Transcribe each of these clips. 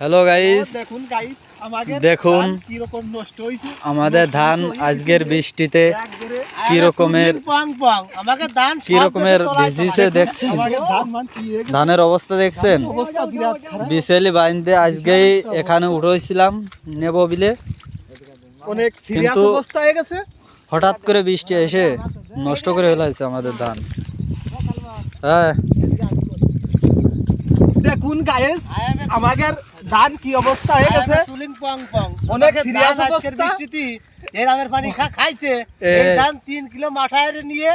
Hello guys, দেখুন আমাদের ধান আজকের বৃষ্টিতে কি রকমের ভিজিছে দেখছেন। ধানের অবস্থা দেখছেন। বিশালি বাইন্দে আজকেই এখানে উঠেছিলাম নেব বিলে, কিন্তু হঠাৎ করে বৃষ্টি এসে নষ্ট করে ফেলাইছে আমাদের ধান। হ্যাঁ দেখুন গাইস, আমাদের ধান কি অবস্থা হয়ে গেছে। অনেক সিরিয়াস অবস্থা। এরামের পানি খাইছে। এই ধান 3 কিলো মাথায় নিয়ে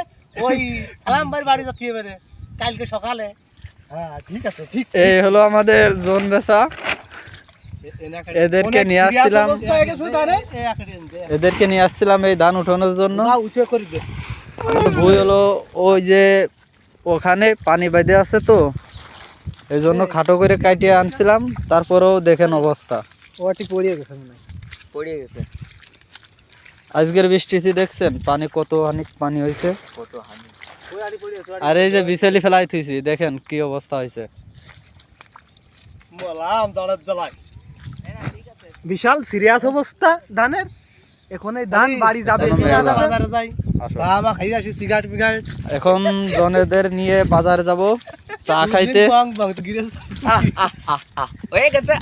ওই সালাম ভাই বাড়ি যাচ্ছে এবারে কালকে সকালে। হ্যাঁ ঠিক আছে, ঠিক। এই হলো আমাদের জোন বেচা। এদেরকে নিয়ে আসছিলাম এই ধান উঠানোর জন্য। ভুই হলো ওই যে ওখানে পানি বেঁধে আছে, তো এই জন্য খাটো করে কাটিয়ে আনছিলাম। তারপরেও দেখেন অবস্থা, পড়ে গেছে। আজকের বৃষ্টিতে দেখছেন পানি কত হানি পানি হয়েছে। আর এই যে বিছালি ফেলাই থুইছি, দেখেন কি অবস্থা হয়েছে। বিশাল সিরিয়াস অবস্থা ধানের। এখন এই ধান বাড়ি যাবে, বাজারে যাই, চা মা খাই আসি, সিগারেট বিগারেট। এখন জনেদের নিয়ে বাজারে যাব চা খাইতে। হয়ে গেছে।